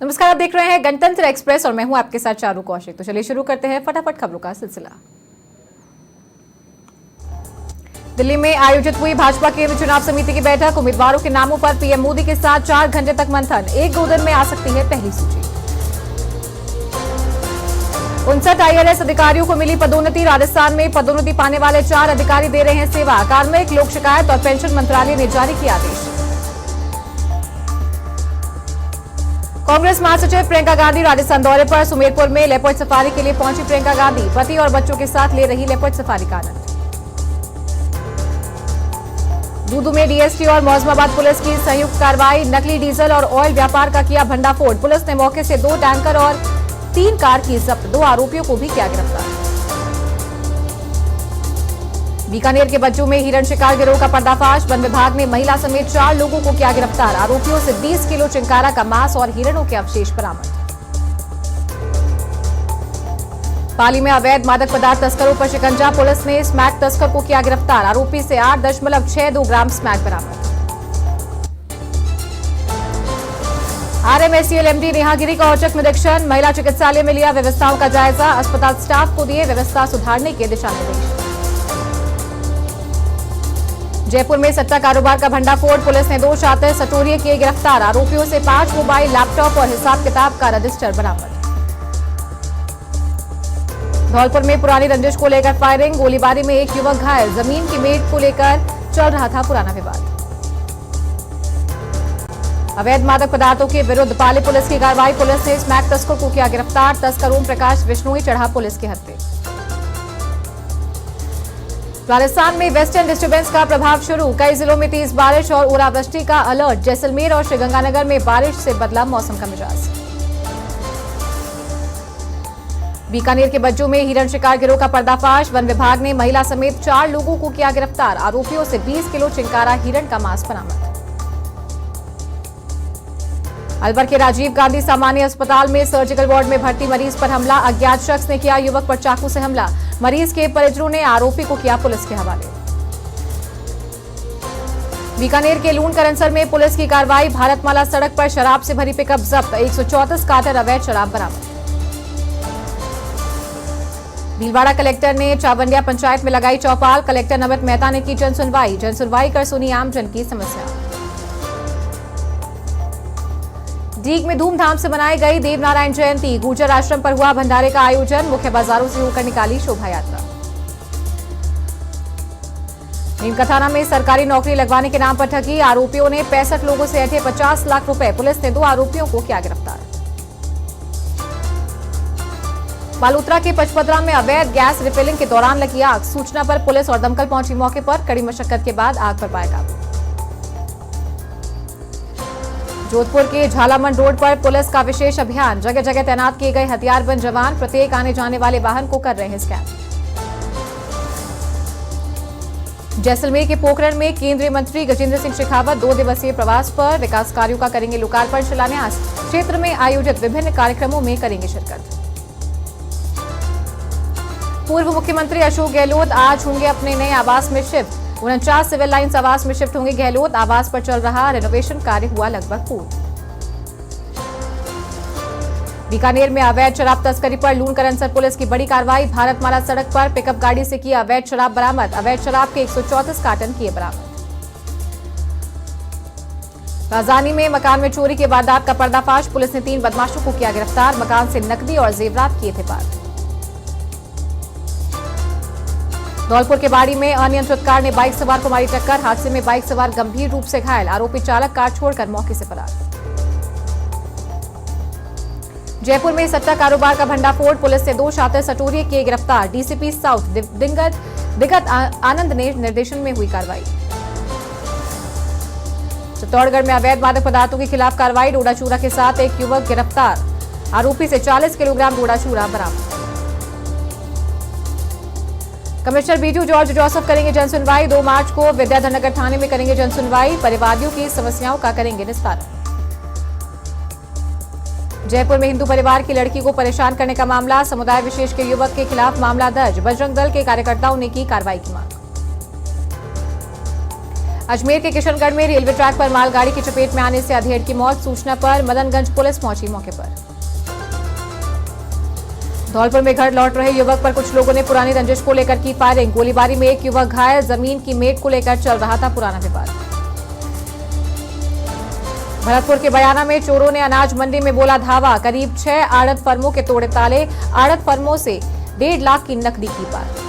नमस्कार, आप देख रहे हैं गणतंत्र एक्सप्रेस और मैं हूं आपके साथ चारू कौशिक। तो चलिए शुरू करते हैं फटाफट खबरों का सिलसिला। दिल्ली में आयोजित हुई भाजपा केंद्रीय चुनाव समिति की बैठक। उम्मीदवारों के नामों पर पीएम मोदी के साथ 4 घंटे तक मंथन। 1-2 दिन में आ सकती है पहली सूची। 59 आईएलएस अधिकारियों को मिली पदोन्नति। राजस्थान में पदोन्नति पाने वाले 4 अधिकारी दे रहे हैं सेवा। कार्मिक, लोक शिकायत और पेंशन मंत्रालय ने जारी किया आदेश। कांग्रेस महासचिव प्रियंका गांधी राजस्थान दौरे पर। सुमेरपुर में लेपर्ड सफारी के लिए पहुंची प्रियंका गांधी। पति और बच्चों के साथ ले रही लेपर्ड सफारी का आनंद। दूदू में डीएसटी और मौजमाबाद पुलिस की संयुक्त कार्रवाई। नकली डीजल और ऑयल व्यापार का किया भंडाफोड़। पुलिस ने मौके से 2 टैंकर और 3 कार की जब्त। 2 आरोपियों को भी किया गिरफ्तार। बीकानेर के बज्जू में हिरण शिकार गिरोह का पर्दाफाश। वन विभाग ने महिला समेत 4 लोगों को किया गिरफ्तार। आरोपियों से 20 किलो चिंकारा का मांस और हिरणों के अवशेष बरामद। पाली में अवैध मादक पदार्थ तस्करों पर शिकंजा। पुलिस ने स्मैक तस्कर को किया गिरफ्तार। आरोपी से 8.62 ग्राम स्मैक बरामद। आरएमएससीएल एमडी नेहा गिरी का औचक निरीक्षण। महिला चिकित्सालय में लिया व्यवस्थाओं का जायजा। अस्पताल स्टाफ को दिए व्यवस्था सुधारने के दिशा निर्देश। जयपुर में सट्टा कारोबार का भंडाफोड़। पुलिस ने 2 शातिर सटोरिये किए गिरफ्तार। आरोपियों से 5 मोबाइल, लैपटॉप और हिसाब किताब का रजिस्टर बरामद। धौलपुर में पुरानी रंजिश को लेकर फायरिंग। गोलीबारी में एक युवक घायल। जमीन की मेट को लेकर चल रहा था पुराना विवाद। अवैध मादक पदार्थों के विरुद्ध पाली पुलिस की कार्रवाई। पुलिस ने स्मैक तस्कर को किया गिरफ्तार। तस्कर ओम प्रकाश बिश्नोई चढ़ा पुलिस के हत्थे। राजस्थान में वेस्टर्न डिस्टर्बेंस का प्रभाव शुरू। कई जिलों में तेज बारिश और ओलावृष्टि का अलर्ट। जैसलमेर और श्रीगंगानगर में बारिश से बदला मौसम का मिजाज। बीकानेर के बज्जू में हिरण शिकार गिरोह का पर्दाफाश। वन विभाग ने महिला समेत 4 लोगों को किया गिरफ्तार। आरोपियों से 20 किलो चिंकारा हिरण का मांस बरामद। अलवर के राजीव गांधी सामान्य अस्पताल में सर्जिकल वार्ड में भर्ती मरीज पर हमला। अज्ञात शख्स ने किया युवक पर चाकू से हमला। मरीज के परिजनों ने आरोपी को किया पुलिस के हवाले। बीकानेर के लूण करंसर में पुलिस की कार्रवाई। भारतमाला सड़क पर शराब से भरी पिकअप जब्त। 134 कार्टन अवैध शराब बरामद। भीलवाड़ा कलेक्टर ने चावंडिया पंचायत में लगाई चौपाल। कलेक्टर नमित मेहता ने की जनसुनवाई। जनसुनवाई कर सुनी आमजन की समस्या। डीग में धूमधाम से मनाई गई देवनारायण जयंती। गुर्जर आश्रम पर हुआ भंडारे का आयोजन। मुख्य बाजारों से होकर निकाली शोभा यात्रा। नीमकाथाना में सरकारी नौकरी लगवाने के नाम पर ठगी। आरोपियों ने 65 लोगों से ऐंठे 50 लाख रुपए। पुलिस ने 2 आरोपियों को किया गिरफ्तार। बालोतरा के पचपदरा में अवैध गैस रिफिलिंग के दौरान लगी आग। सूचना पर पुलिस और दमकल पहुंची मौके पर। कड़ी मशक्कत के बाद आग पर पाया काबू। जोधपुर के झालामन रोड पर पुलिस का विशेष अभियान। जगह जगह तैनात किए गए हथियारबंद जवान। प्रत्येक आने जाने वाले वाहन को कर रहे हैं स्कैन। जैसलमेर के पोखरण में केंद्रीय मंत्री गजेंद्र सिंह शेखावत 2 दिवसीय प्रवास पर। विकास कार्यों का करेंगे लोकार्पण शिलान्यास। क्षेत्र में आयोजित विभिन्न कार्यक्रमों में करेंगे शिरकत। पूर्व मुख्यमंत्री अशोक गहलोत आज होंगे अपने नए आवास में शिफ्ट। 49 सिविल लाइन्स आवास में शिफ्ट होंगे गहलोत। आवास पर चल रहा रेनोवेशन कार्य हुआ लगभग पूर्ण। बीकानेर में अवैध शराब तस्करी पर लूण करंसर पुलिस की बड़ी कार्रवाई। भारतमाला सड़क पर पिकअप गाड़ी से की अवैध शराब बरामद। अवैध शराब के 134 कार्टन किए बरामद। राजधानी में मकान में चोरी के वारदात का पर्दाफाश। पुलिस ने 3 बदमाशों को किया गिरफ्तार। मकान से नकदी और जेवरात किए थे पार। धौलपुर के बाड़ी में अनियंत्रित कार ने बाइक सवार को मारी टक्कर। हादसे में बाइक सवार गंभीर रूप से घायल। आरोपी चालक कार छोड़कर मौके से फरार। जयपुर में सट्टा कारोबार का भंडाफोड़। पुलिस ने 2 शातिर सटोरिये किए गिरफ्तार। डीसीपी साउथ दिगत आनंद ने निर्देशन में हुई कार्रवाई। चित्तौड़गढ़ में अवैध मादक पदार्थों के खिलाफ कार्रवाई। डोडा चूरा के साथ एक युवक गिरफ्तार। आरोपी से 40 किलोग्राम डोडा चूरा बरामद। कमिश्नर बीजू जॉर्ज जोसेफ करेंगे जनसुनवाई। 2 मार्च को विद्याधर थाने में करेंगे जनसुनवाई। परिवादियों की समस्याओं का करेंगे निस्तारण। जयपुर में हिंदू परिवार की लड़की को परेशान करने का मामला। समुदाय विशेष के युवक के खिलाफ मामला दर्ज। बजरंग दल के कार्यकर्ताओं ने की कार्रवाई की मांग। अजमेर के किशनगढ़ में रेलवे ट्रैक पर मालगाड़ी की चपेट में आने से अधेड़ की मौत। सूचना पर मदनगंज पुलिस पहुंची मौके पर। धौलपुर में घर लौट रहे युवक पर कुछ लोगों ने पुरानी रंजिश को लेकर की फायरिंग। गोलीबारी में एक युवक घायल। जमीन की मेट को लेकर चल रहा था पुराना विवाद। भरतपुर के बयाना में चोरों ने अनाज मंडी में बोला धावा। करीब 6 आड़त फर्मों के तोड़े ताले। आड़त फर्मों से 1.5 लाख की नकदी की पार।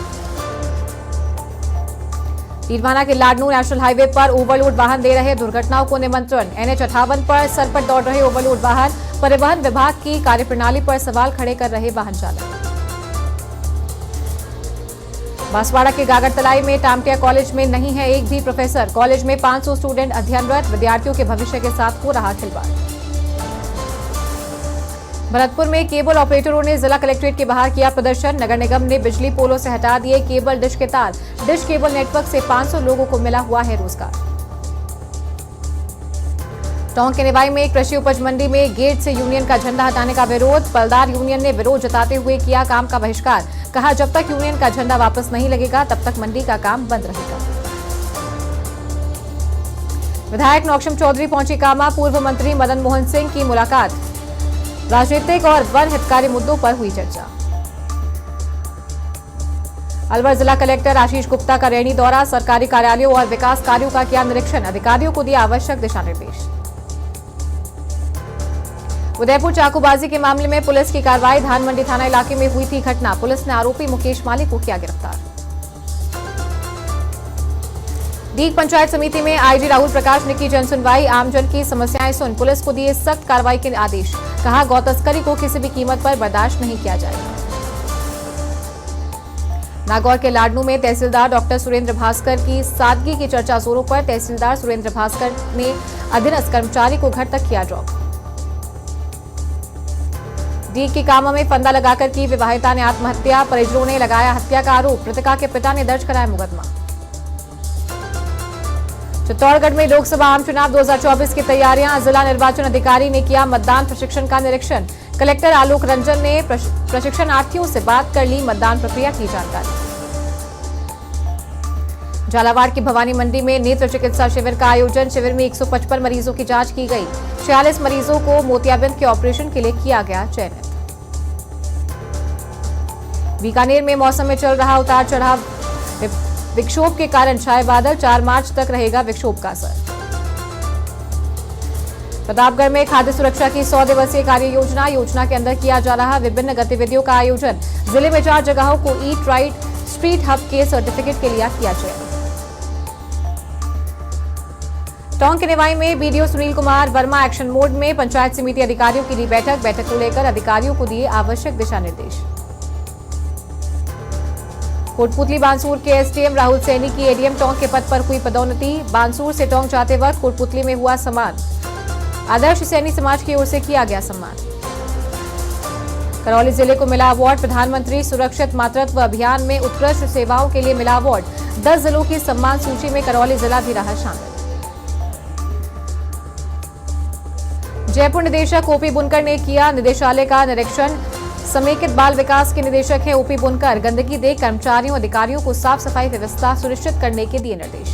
तीरवाना के लाडनू नेशनल हाईवे पर ओवरलोड वाहन दे रहे दुर्घटनाओं को निमंत्रण। NH 58 पर सर पर दौड़ रहे ओवरलोड वाहन। परिवहन विभाग की कार्यप्रणाली पर सवाल खड़े कर रहे वाहन चालक। बांसवाड़ा के गागरतलाई में टामटिया कॉलेज में नहीं है एक भी प्रोफेसर। कॉलेज में 500 स्टूडेंट अध्ययनरत। विद्यार्थियों के भविष्य के साथ हो रहा खिलवाड़। भरतपुर में केबल ऑपरेटरों ने जिला कलेक्ट्रेट के बाहर किया प्रदर्शन। नगर निगम ने बिजली पोलों से हटा दिए केबल डिश के तार। डिश केबल नेटवर्क से 500 लोगों को मिला हुआ है रोजगार। टोंक के निवाई में कृषि उपज मंडी में गेट से यूनियन का झंडा हटाने का विरोध। पलदार यूनियन ने विरोध जताते हुए किया काम का बहिष्कार। कहा जब तक यूनियन का झंडा वापस नहीं लगेगा तब तक मंडी का काम बंद रहेगा। विधायक नौक्षम चौधरी पहुंची कामा। पूर्व मंत्री मदन मोहन सिंह की मुलाकात। राजनीतिक और वन हितकारी मुद्दों पर हुई चर्चा। अलवर जिला कलेक्टर आशीष गुप्ता का रैनी दौरा। सरकारी कार्यालयों और विकास कार्यों का किया निरीक्षण। अधिकारियों को दिए आवश्यक दिशा निर्देश। उदयपुर चाकूबाजी के मामले में पुलिस की कार्रवाई। धानमंडी थाना इलाके में हुई थी घटना। पुलिस ने आरोपी मुकेश माली को किया गिरफ्तार। डीग पंचायत समिति में आईजी राहुल प्रकाश ने की जनसुनवाई। आमजन की समस्याएं सुन पुलिस को दिए सख्त कार्रवाई के आदेश। कहा गौ तस्करी को किसी भी कीमत पर बर्दाश्त नहीं किया जाएगा। नागौर के लाडनू में तहसीलदार डॉक्टर सुरेंद्र भास्कर की सादगी की चर्चा जोरों पर। तहसीलदार सुरेंद्र भास्कर ने अधीनस्थ कर्मचारी को घर तक किया ड्रॉप। डीग की कामा में फंदा लगाकर की विवाहिता ने आत्महत्या। परिजनों ने लगाया हत्या का आरोप। मृतका के पिता ने दर्ज कराया मुकदमा। चित्तौड़गढ़ में लोकसभा आम चुनाव 2024 की तैयारियां। जिला निर्वाचन अधिकारी ने किया मतदान प्रशिक्षण का निरीक्षण। कलेक्टर आलोक रंजन ने प्रशिक्षणार्थियों से बात कर ली मतदान प्रक्रिया की जानकारी। झालावाड़ की भवानी मंडी में नेत्र चिकित्सा शिविर का आयोजन। शिविर में 155 मरीजों की जांच की गई। 46 मरीजों को मोतियाबिंद के ऑपरेशन के लिए किया गया चयनित। बीकानेर में मौसम में चल रहा उतार चढ़ाव। विक्षोभ के कारण छाए बादल। 4 मार्च तक रहेगा विक्षोभ का असर। प्रतापगढ़ में खाद्य सुरक्षा की 100 दिवसीय कार्य योजना। योजना के अंदर किया जा रहा विभिन्न गतिविधियों का आयोजन। जिले में 4 जगहों को ईट राइट स्ट्रीट हब के सर्टिफिकेट के लिए किया चयन। टोंक के निवाई में BDO Sunil Kumar Verma action mode में। पंचायत समिति अधिकारियों की ली बैठक। बैठक को लेकर अधिकारियों को दिए आवश्यक दिशा निर्देश। कोटपुतली बांसूर के एसडीएम राहुल सैनी की एडीएम टोंक के पद पर हुई पदोन्नति। बांसूर से टोंक जाते वक्त कोटपुतली में हुआ सम्मान। आदर्श सैनी समाज की ओर से किया गया सम्मान। करौली जिले को मिला अवार्ड। प्रधानमंत्री सुरक्षित मातृत्व अभियान में उत्कृष्ट सेवाओं के लिए मिला अवार्ड। 10 जिलों की सम्मान सूची में करौली जिला भी रहा शामिल। जयपुर निदेशक ओपी बुनकर ने किया निदेशालय का निरीक्षण। समेकित बाल विकास के निदेशक हैं ओपी बुनकर। गंदगी देख कर्मचारियों अधिकारियों को साफ सफाई व्यवस्था सुनिश्चित करने के दिए निर्देश।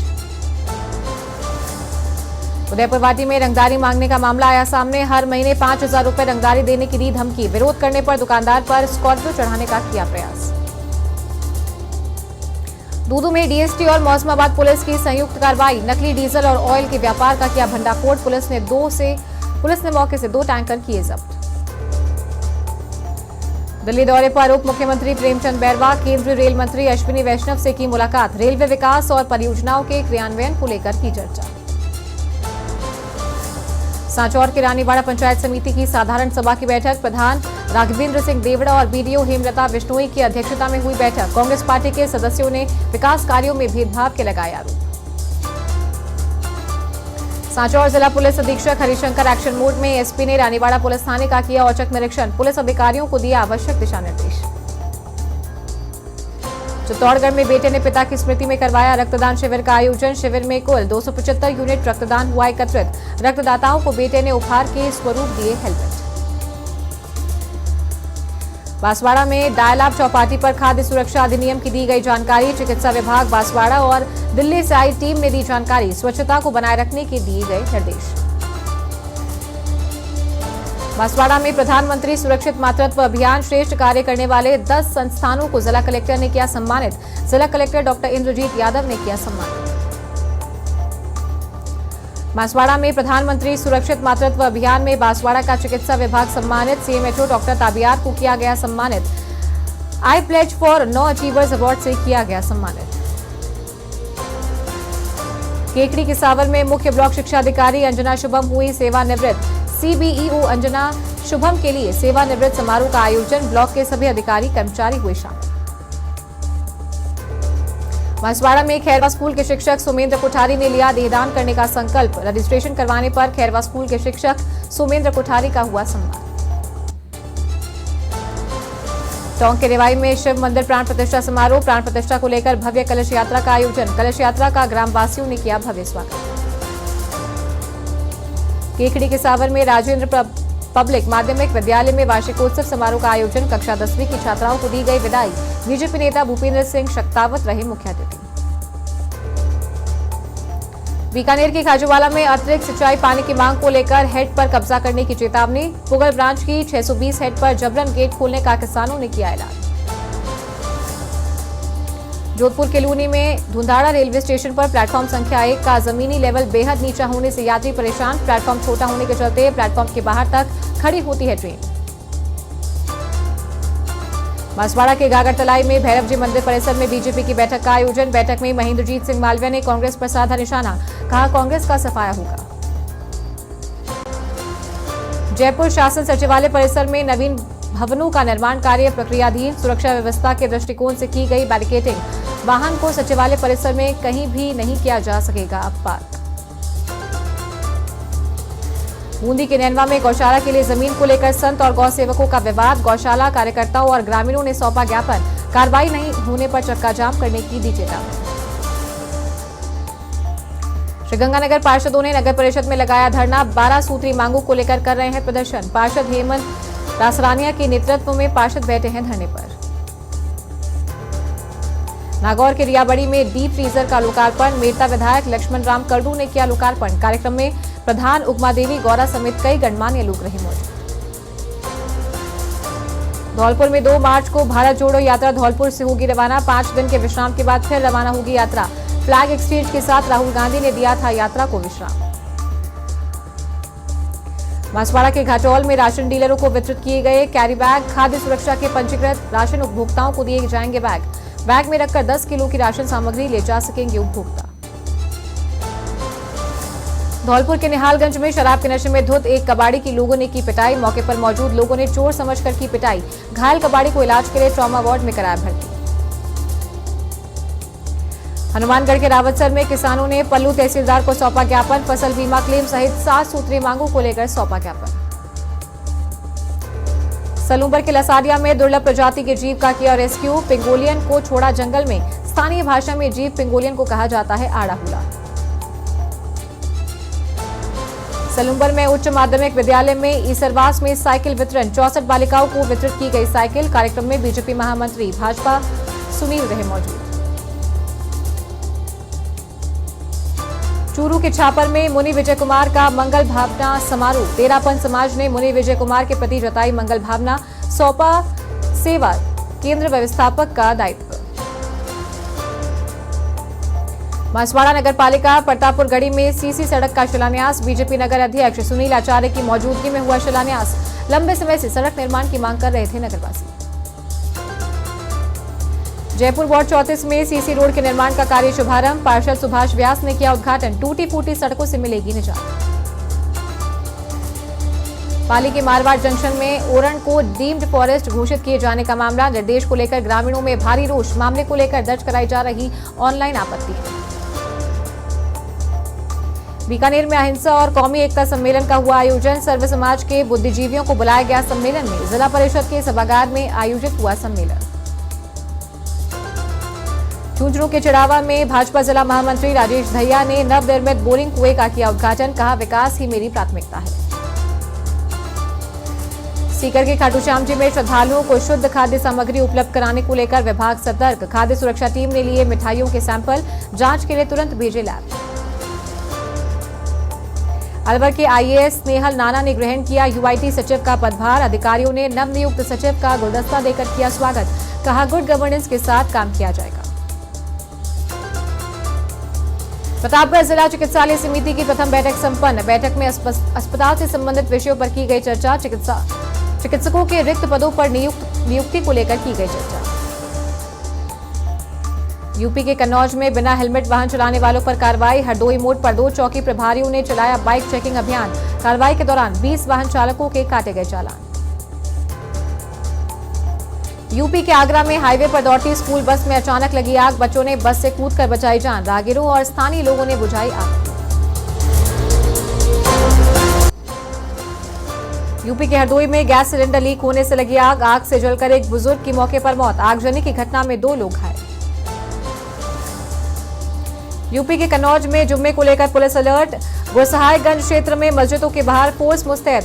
उदयपुर वाटी में रंगदारी मांगने का मामला आया सामने। हर महीने 5000 रुपए रंगदारी देने की दी धमकी। विरोध करने पर दुकानदार पर स्कॉर्पियो चढ़ाने का किया प्रयास। दूदू में डीएसटी और मौसमाबाद पुलिस की संयुक्त कार्रवाई। नकली डीजल और ऑयल के व्यापार का किया भंडाफोड़। पुलिस ने मौके से 2 टैंकर किए जब्त। दिल्ली दौरे पर उप मुख्यमंत्री प्रेमचंद बैरवा। केंद्रीय रेल मंत्री अश्विनी वैष्णव से की मुलाकात। रेलवे विकास और परियोजनाओं के क्रियान्वयन को लेकर की चर्चा। सांचौर के रानीवाड़ा पंचायत समिति की साधारण सभा की बैठक। प्रधान राघवेंद्र सिंह देवड़ा और बीडीओ हेमलता बिश्नोई की अध्यक्षता में हुई बैठक। कांग्रेस पार्टी के सदस्यों ने विकास कार्यों में भेदभाव के लगाए आरोप। सांचौर जिला पुलिस अधीक्षक हरिशंकर एक्शन मोड में। एसपी ने रानीवाड़ा पुलिस थाने का किया औचक निरीक्षण। पुलिस अधिकारियों को दिया आवश्यक दिशा निर्देश। चित्तौड़गढ़ में बेटे ने पिता की स्मृति में करवाया रक्तदान शिविर का आयोजन। शिविर में कुल 275 यूनिट रक्तदान हुआ एकत्रित। रक्तदाताओं को बेटे ने उपहार के स्वरूप दिए हेलमेट। बांसवाड़ा में डायल अप चौपाटी पर खाद्य सुरक्षा अधिनियम की दी गई जानकारी। चिकित्सा विभाग बांसवाड़ा और दिल्ली से आई टीम ने दी जानकारी। स्वच्छता को बनाए रखने के दिए गए निर्देश। बांसवाड़ा में प्रधानमंत्री सुरक्षित मातृत्व अभियान श्रेष्ठ कार्य करने वाले 10 संस्थानों को जिला कलेक्टर ने किया सम्मानित। जिला कलेक्टर डॉक्टर इंद्रजीत यादव ने किया सम्मानित। बांसवाड़ा में प्रधानमंत्री सुरक्षित मातृत्व अभियान में बांसवाड़ा का चिकित्सा विभाग सम्मानित। सीएमएचओ डॉक्टर ताबियार को किया गया सम्मानित। I pledge for no achievers award से किया गया सम्मानित। केकड़ी किसावर में मुख्य ब्लॉक शिक्षा अधिकारी अंजना शुभम हुई सेवानिवृत्त। सीबीईओ अंजना शुभम के लिए सेवानिवृत्त समारोह का आयोजन। ब्लॉक के सभी अधिकारी कर्मचारी हुए शामिल। बांसवाड़ा में खैरवा स्कूल के शिक्षक सुमेंद्र कोठारी ने लिया देहदान करने का संकल्प। रजिस्ट्रेशन करवाने पर खैरवा स्कूल के शिक्षक सुमेंद्र कोठारी का हुआ सम्मान। टोंक के रेवाई में शिव मंदिर प्राण प्रतिष्ठा समारोह। प्राण प्रतिष्ठा को लेकर भव्य कलश यात्रा का आयोजन। कलश यात्रा का ग्रामवासियों ने किया भव्य स्वागत। केकड़ी के सावर में राजेंद्र पब्लिक माध्यमिक विद्यालय में वार्षिकोत्सव समारोह का आयोजन। कक्षा 10वीं की छात्राओं को दी गई विदाई। बीजेपी नेता भूपेंद्र सिंह शक्तावत रहे मुख्य अतिथि। बीकानेर के खाजूवाला में अतिरिक्त सिंचाई पानी की मांग को लेकर हेड पर कब्जा करने की चेतावनी। पुगल ब्रांच की 620 हेड पर जबरन गेट खोलने का किसानों ने किया ऐलान। जोधपुर के लूनी में धुंधाड़ा रेलवे स्टेशन पर प्लेटफॉर्म संख्या 1 का जमीनी लेवल बेहद नीचा होने से यात्री परेशान। प्लेटफॉर्म छोटा होने के चलते प्लेटफॉर्म के बाहर तक खड़ी होती है ट्रेन। बांसवाड़ा के गागरतलाई में भैरव जी मंदिर परिसर में बीजेपी की बैठक का आयोजन। बैठक में महेंद्रजीत सिंह मालवीय ने कांग्रेस पर साधा निशाना। कहा कांग्रेस का सफाया होगा। जयपुर शासन सचिवालय परिसर में नवीन भवनों का निर्माण कार्य प्रक्रियाधीन। सुरक्षा व्यवस्था के दृष्टिकोण से की गई बैरिकेडिंग। वाहन को सचिवालय परिसर में कहीं भी नहीं किया जा सकेगा अब पार्क। बूंदी के नैनवा में गौशाला के लिए जमीन को लेकर संत और गौ सेवकों का विवाद। गौशाला कार्यकर्ताओं और ग्रामीणों ने सौंपा ज्ञापन। कार्रवाई नहीं होने पर चक्का जाम करने की दी चेतावनी। श्रीगंगानगर पार्षदों ने नगर परिषद में लगाया धरना। 12 सूत्री मांगों को लेकर कर रहे हैं प्रदर्शन। पार्षद हेमंत रासरानिया के नेतृत्व में पार्षद बैठे हैं धरने पर। नागौर के रियाबड़ी में डीप फ्रीजर का लोकार्पण। मेरता विधायक लक्ष्मण राम कड़ू ने किया लोकार्पण। कार्यक्रम में प्रधान उमा देवी गौरा समेत कई गणमान्य लोग रहे मौजूद। धौलपुर में 2 मार्च को भारत जोड़ो यात्रा धौलपुर से होगी रवाना। 5 दिन के विश्राम के बाद फिर रवाना होगी यात्रा। फ्लैग एक्सचेंज के साथ राहुल गांधी ने दिया था यात्रा को विश्राम। बांसवाड़ा के घाटोल में राशन डीलरों को वितरित किए गए कैरी बैग। खाद्य सुरक्षा के पंजीकृत राशन उपभोक्ताओं को दिए जाएंगे बैग। बैग में रखकर 10 किलो की राशन सामग्री ले जा सकेंगे उपभोक्ता। धौलपुर के निहालगंज में शराब के नशे में धुत एक कबाड़ी की लोगों ने की पिटाई। मौके पर मौजूद लोगों ने चोर समझकर की पिटाई। घायल कबाड़ी को इलाज के लिए ट्रॉमा वार्ड में कराया भर्ती। हनुमानगढ़ के रावतसर में किसानों ने पल्लू तहसीलदार को सौंपा ज्ञापन। फसल बीमा क्लेम सहित 7 सूत्री मांगों को लेकर सौंपा ज्ञापन। सलूंबर के लसाडिया में दुर्लभ प्रजाति के जीव का किया रेस्क्यू। पिंगोलियन को छोड़ा जंगल में। स्थानीय भाषा में जीव पिंगोलियन को कहा जाता है आड़ाहुला। सलूंबर में उच्च माध्यमिक विद्यालय में ईसरवास में साइकिल वितरण। 64 बालिकाओं को वितरित की गई साइकिल। कार्यक्रम में बीजेपी महामंत्री भाजपा सुनील रहे मौजूद। चूरू के छापर में मुनि विजय कुमार का मंगल भावना समारोह। तेरापन समाज ने मुनि विजय कुमार के प्रति जताई मंगल भावना। सौंपा सेवा केंद्र व्यवस्थापक का दायित्व। बांसवाड़ा नगर पालिका प्रतापपुर गढ़ी में सीसी सड़क का शिलान्यास। बीजेपी नगर अध्यक्ष सुनील आचार्य की मौजूदगी में हुआ शिलान्यास। लंबे समय से सड़क निर्माण की मांग कर रहे थे नगरवासी। जयपुर वार्ड 34 में सीसी रोड के निर्माण का कार्य शुभारंभ। पार्षद सुभाष व्यास ने किया उद्घाटन। टूटी फूटी सड़कों से मिलेगी निजात। पाली के मारवाड़ जंक्शन में ओरण को डीम्ड फॉरेस्ट घोषित किए जाने का मामला। निर्देश को लेकर ग्रामीणों में भारी रोष। मामले को लेकर दर्ज कराई जा रही ऑनलाइन आपत्ति। बीकानेर में अहिंसा और कौमी एकता सम्मेलन का हुआ आयोजन। सर्व समाज के बुद्धिजीवियों को बुलाया गया सम्मेलन में। जिला परिषद के सभागार में आयोजित हुआ सम्मेलन। झुंझुनू के चिड़ावा में भाजपा जिला महामंत्री राजेश दहिया ने नवनिर्मित बोरिंग कुएं का किया उद्घाटन। कहा विकास ही मेरी प्राथमिकता है। सीकर के खाटू श्याम जी में श्रद्धालुओं को शुद्ध खाद्य सामग्री उपलब्ध कराने को लेकर विभाग सतर्क। खाद्य सुरक्षा टीम ने लिए मिठाइयों के सैंपल, जांच के लिए तुरंत भेजे लैब। अलवर के आईएएस स्नेहल नाना ने ग्रहण किया यूआईटी सचिव का पदभार। अधिकारियों ने नवनियुक्त सचिव का गुलदस्ता देकर किया स्वागत। कहा, गुड गवर्नेंस के साथ काम किया जाएगा। प्रतापगढ़ जिला चिकित्सालय समिति की प्रथम बैठक संपन्न। बैठक में अस्पताल से संबंधित विषयों पर की गई चर्चा। चिकित्सकों के रिक्त पदों पर नियुक्ति को लेकर की गई चर्चा। यूपी के कन्नौज में बिना हेलमेट वाहन चलाने वालों पर कार्रवाई। हरदोई मोड़ पर 2 चौकी प्रभारियों ने चलाया बाइक चेकिंग अभियान। कार्रवाई के दौरान 20 वाहन चालकों के काटे गए चालान। यूपी के आगरा में हाईवे पर दौड़ती स्कूल बस में अचानक लगी आग। बच्चों ने बस से कूदकर बचाई जान। राहगीरों और स्थानीय लोगों ने बुझाई आग। यूपी के हरदोई में गैस सिलेंडर लीक होने से लगी आग। आग से जलकर एक बुजुर्ग की मौके पर मौत। आगजनी की घटना में 2 लोग घायल। यूपी के कन्नौज में जुम्मे को लेकर पुलिस अलर्ट। गुरसहायगंज क्षेत्र में मस्जिदों के बाहर फोर्स मुस्तैद।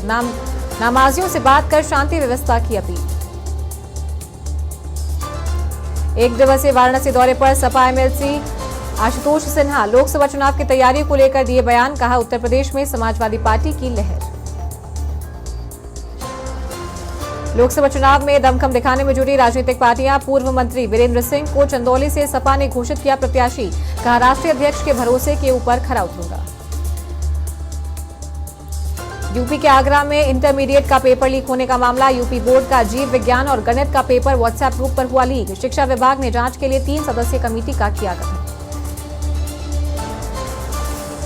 नमाजियों से बात कर शांति व्यवस्था की अपील। 1 दिवसीय वाराणसी दौरे पर सपा एमएलसी आशुतोष सिन्हा लोकसभा चुनाव की तैयारियों को लेकर दिए बयान। कहा, उत्तर प्रदेश में समाजवादी पार्टी की लहर। लोकसभा चुनाव में दमखम दिखाने में जुटी राजनीतिक पार्टियां। पूर्व मंत्री वीरेंद्र सिंह को चंदौली से सपा ने घोषित किया प्रत्याशी। कहा, राष्ट्रीय अध्यक्ष के भरोसे के ऊपर खरा उतरूंगा। यूपी के आगरा में इंटरमीडिएट का पेपर लीक होने का मामला। यूपी बोर्ड का जीव विज्ञान और गणित का पेपर व्हाट्सएप ग्रुप पर हुआ लीक। शिक्षा विभाग ने जांच के लिए 3 सदस्यीय कमेटी का किया गठन।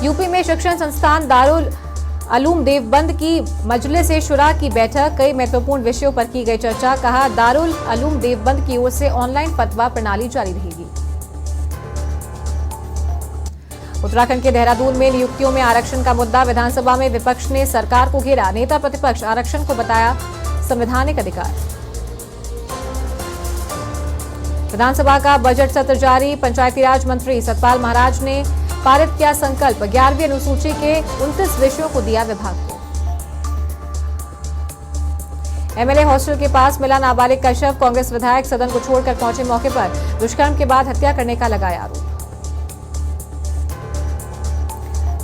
यूपी में शिक्षण संस्थान दारुल उलूम देवबंद की मजलिस-ए शुरा की बैठक। कई महत्वपूर्ण विषयों पर की गई चर्चा। कहा, दारुल उलूम देवबंद की ओर से ऑनलाइन फतवा प्रणाली जारी रहेगी। उत्तराखंड के देहरादून में नियुक्तियों में आरक्षण का मुद्दा। विधानसभा में विपक्ष ने सरकार को घेरा। नेता प्रतिपक्ष आरक्षण को बताया संवैधानिक अधिकार। विधानसभा का बजट सत्र जारी। पंचायती राज मंत्री सतपाल महाराज ने पारित किया संकल्प। 11वीं अनुसूची के 29 विषयों को दिया विभाग को। एमएलए हॉस्टल के पास मिला नाबालिग का शव। कांग्रेस विधायक सदन को छोड़कर पहुंचे मौके पर। दुष्कर्म के बाद हत्या करने का लगाया आरोप।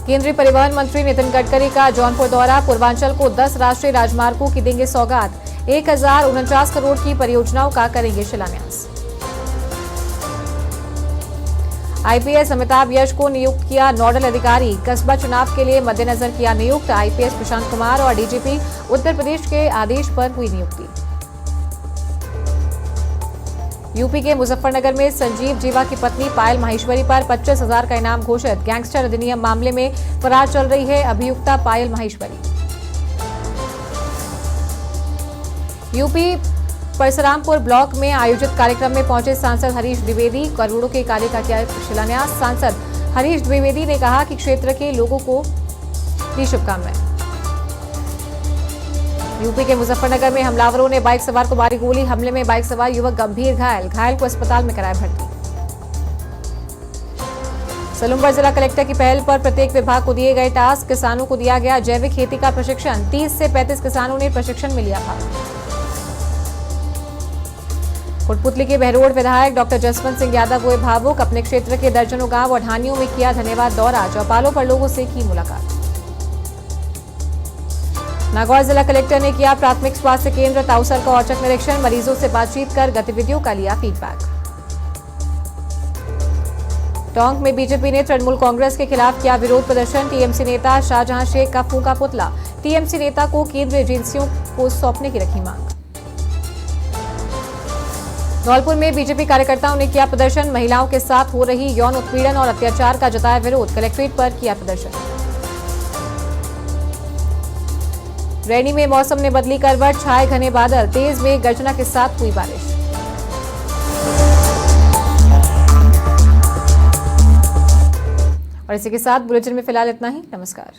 केंद्रीय परिवहन मंत्री नितिन गडकरी का जौनपुर दौरा। पूर्वांचल को 10 राष्ट्रीय राजमार्गों की देंगे सौगात। 1049 करोड़ की परियोजनाओं का करेंगे शिलान्यास। आईपीएस अमिताभ यश को नियुक्त किया नोडल अधिकारी। कस्बा चुनाव के लिए मद्देनजर किया नियुक्त। आईपीएस प्रशांत कुमार और डीजीपी उत्तर प्रदेश के आदेश पर हुई नियुक्ति। यूपी के मुजफ्फरनगर में संजीव जीवा की पत्नी पायल माहेश्वरी पर 25,000 का इनाम घोषित। गैंगस्टर अधिनियम मामले में फरार चल रही है अभियुक्ता पायल माहेश्वरी। यूपी परशुरामपुर ब्लॉक में आयोजित कार्यक्रम में पहुंचे सांसद हरीश द्विवेदी। करोड़ों के कार्य का किया शिलान्यास। सांसद हरीश द्विवेदी ने कहा कि क्षेत्र के लोगों को दी शुभकामनाएं। यूपी के मुजफ्फरनगर में हमलावरों ने बाइक सवार को मारी गोली। हमले में बाइक सवार युवक गंभीर घायल। घायल को अस्पताल में कराया भर्ती। सलूमगढ़ जिला कलेक्टर की पहल पर प्रत्येक विभाग को दिए गए टास्क। किसानों को दिया गया जैविक खेती का प्रशिक्षण। 30 से 35 किसानों ने प्रशिक्षण में लिया भाग। कोटपुतली के बहरोड विधायक डॉक्टर जसवंत सिंह यादव हुए भावुक। अपने क्षेत्र के दर्जनों गांव और ढानियों में किया धन्यवाद दौरा। चौपालों पर लोगों से की मुलाकात। नागौर जिला कलेक्टर ने किया प्राथमिक स्वास्थ्य केंद्र ताउसर का औचक निरीक्षण। मरीजों से बातचीत कर गतिविधियों का लिया फीडबैक। टोंक में बीजेपी ने तृणमूल कांग्रेस के खिलाफ किया विरोध प्रदर्शन। टीएमसी नेता शाहजहां शेख का फूंका पुतला। टीएमसी नेता को केंद्रीय एजेंसियों को सौंपने की रखी मांग। धौलपुर में बीजेपी कार्यकर्ताओं ने किया प्रदर्शन। महिलाओं के साथ हो रही यौन उत्पीड़न और अत्याचार का जताया विरोध। कलेक्ट्रेट पर किया प्रदर्शन। रैनी में मौसम ने बदली करवट। छाए घने बादल। तेज मेघ गर्जना के साथ हुई बारिश। और इसी के साथ बुलेटिन में फिलहाल इतना ही। नमस्कार।